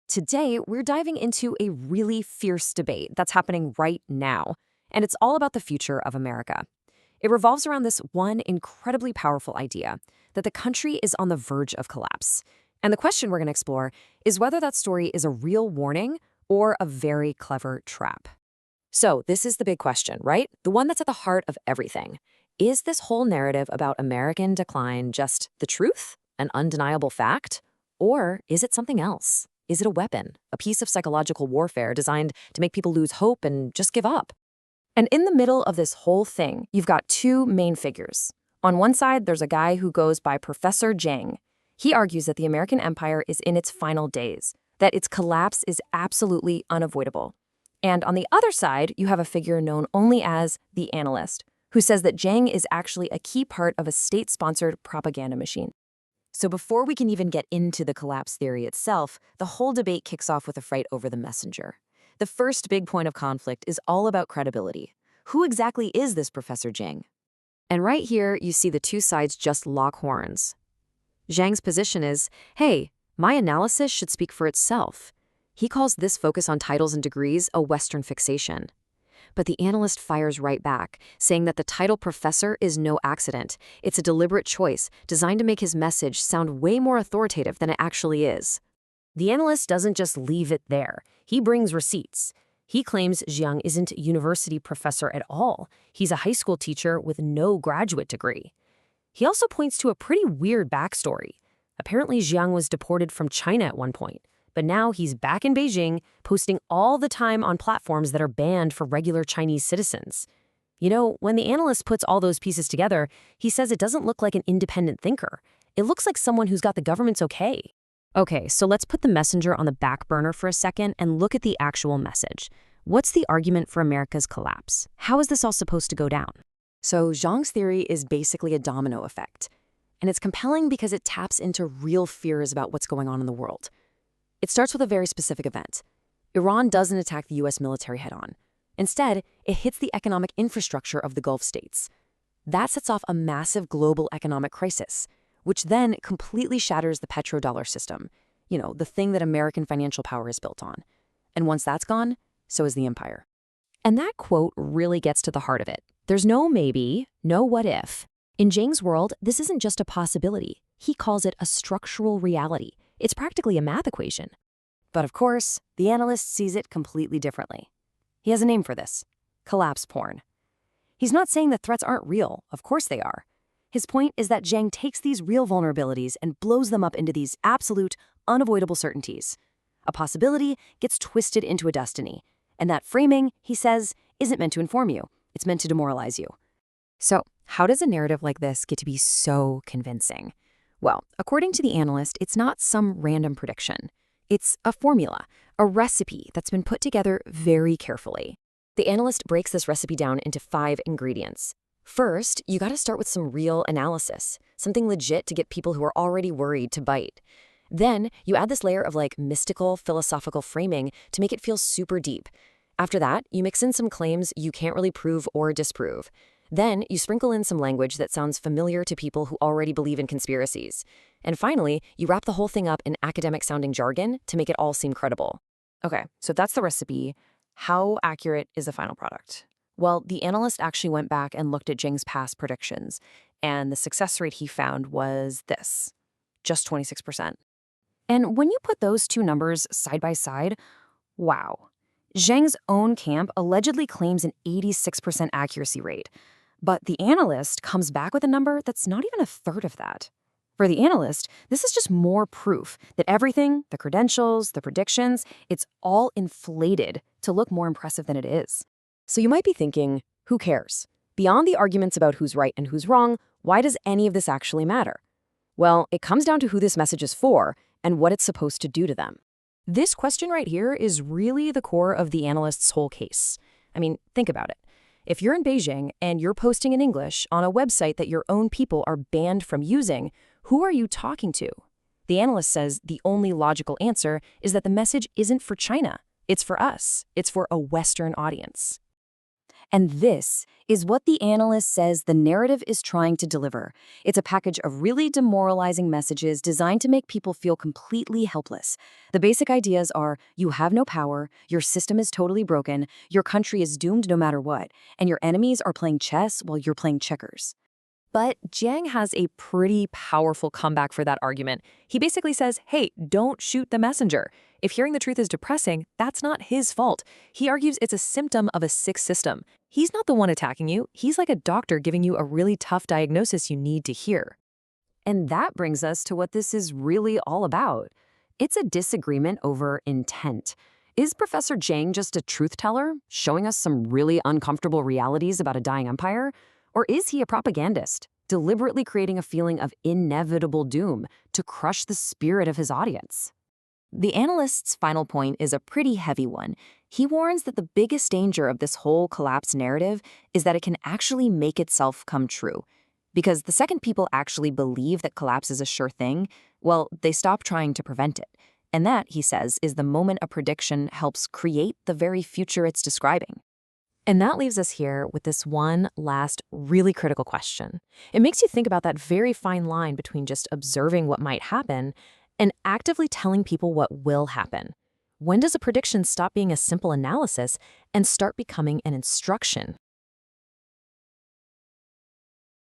Today, we're diving into a really fierce debate that's happening right now, and it's all about the future of America. It revolves around this one incredibly powerful idea that the country is on the verge of collapse. And the question we're going to explore is whether that story is a real warning or a very clever trap. So, this is the big question, right? The one that's at the heart of everything. Is this whole narrative about American decline just the truth, an undeniable fact? Or is it something else? Is it a weapon, a piece of psychological warfare designed to make people lose hope and just give up? And in the middle of this whole thing, you've got two main figures. On one side, there's a guy who goes by Professor Zhang. He argues that the American empire is in its final days, that its collapse is absolutely unavoidable. And on the other side, you have a figure known only as the analyst, who says that Zhang is actually a key part of a state-sponsored propaganda machine. So before we can even get into the collapse theory itself, the whole debate kicks off with a fight over the messenger. The first big point of conflict is all about credibility. Who exactly is this Professor Zhang? And right here, you see the two sides just lock horns. Zhang's position is, hey, my analysis should speak for itself. He calls this focus on titles and degrees a Western fixation. But the analyst fires right back, saying that the title professor is no accident. It's a deliberate choice designed to make his message sound way more authoritative than it actually is. The analyst doesn't just leave it there. He brings receipts. He claims Zhang isn't a university professor at all. He's a high school teacher with no graduate degree. He also points to a pretty weird backstory. Apparently, Zhang was deported from China at one point. But now he's back in Beijing, posting all the time on platforms that are banned for regular Chinese citizens. You know, when the analyst puts all those pieces together, he says it doesn't look like an independent thinker. It looks like someone who's got the government's okay. Okay, so let's put the messenger on the back burner for a second and look at the actual message. What's the argument for America's collapse? How is this all supposed to go down? So Zhang's theory is basically a domino effect. And it's compelling because it taps into real fears about what's going on in the world. It starts with a very specific event. Iran doesn't attack the U.S. military head-on. Instead, it hits the economic infrastructure of the Gulf states. That sets off a massive global economic crisis, which then completely shatters the petrodollar system, you know, the thing that American financial power is built on. And once that's gone, so is the empire. And that quote really gets to the heart of it. There's no maybe, no what if. In Zhang's world, this isn't just a possibility. He calls it a structural reality. It's practically a math equation. But of course, the analyst sees it completely differently. He has a name for this: collapse porn. He's not saying that threats aren't real. Of course they are. His point is that Zhang takes these real vulnerabilities and blows them up into these absolute, unavoidable certainties. A possibility gets twisted into a destiny. And that framing, he says, isn't meant to inform you. It's meant to demoralize you. So, how does a narrative like this get to be so convincing? Well, according to the analyst, it's not some random prediction. It's a formula, a recipe that's been put together very carefully. The analyst breaks this recipe down into 5 ingredients. First, you gotta start with some real analysis, something legit to get people who are already worried to bite. Then, you add this layer of mystical, philosophical framing to make it feel super deep. After that, you mix in some claims you can't really prove or disprove. Then, you sprinkle in some language that sounds familiar to people who already believe in conspiracies. And finally, you wrap the whole thing up in academic-sounding jargon to make it all seem credible. Okay, so that's the recipe. How accurate is the final product? Well, the analyst actually went back and looked at Zhang's past predictions, and the success rate he found was this, just 26%. And when you put those two numbers side by side, wow. Zhang's own camp allegedly claims an 86% accuracy rate. But the analyst comes back with a number that's not even a third of that. For the analyst, this is just more proof that everything, the credentials, the predictions, it's all inflated to look more impressive than it is. So you might be thinking, who cares? Beyond the arguments about who's right and who's wrong, why does any of this actually matter? Well, it comes down to who this message is for and what it's supposed to do to them. This question right here is really the core of the analyst's whole case. I mean, think about it. If you're in Beijing and you're posting in English on a website that your own people are banned from using, who are you talking to? The analyst says the only logical answer is that the message isn't for China. It's for us. It's for a Western audience. And this is what the analyst says the narrative is trying to deliver. It's a package of really demoralizing messages designed to make people feel completely helpless. The basic ideas are you have no power, your system is totally broken, your country is doomed no matter what, and your enemies are playing chess while you're playing checkers. But Jiang has a pretty powerful comeback for that argument. He basically says, hey, don't shoot the messenger. If hearing the truth is depressing, that's not his fault. He argues it's a symptom of a sick system. He's not the one attacking you. He's like a doctor giving you a really tough diagnosis you need to hear. And that brings us to what this is really all about. It's a disagreement over intent. Is Professor Jiang just a truth teller, showing us some really uncomfortable realities about a dying empire? Or is he a propagandist, deliberately creating a feeling of inevitable doom to crush the spirit of his audience? The analyst's final point is a pretty heavy one. He warns that the biggest danger of this whole collapse narrative is that it can actually make itself come true. Because the second people actually believe that collapse is a sure thing, well, they stop trying to prevent it. And that, he says, is the moment a prediction helps create the very future it's describing. And that leaves us here with this one last really critical question. It makes you think about that very fine line between just observing what might happen and actively telling people what will happen. When does a prediction stop being a simple analysis and start becoming an instruction?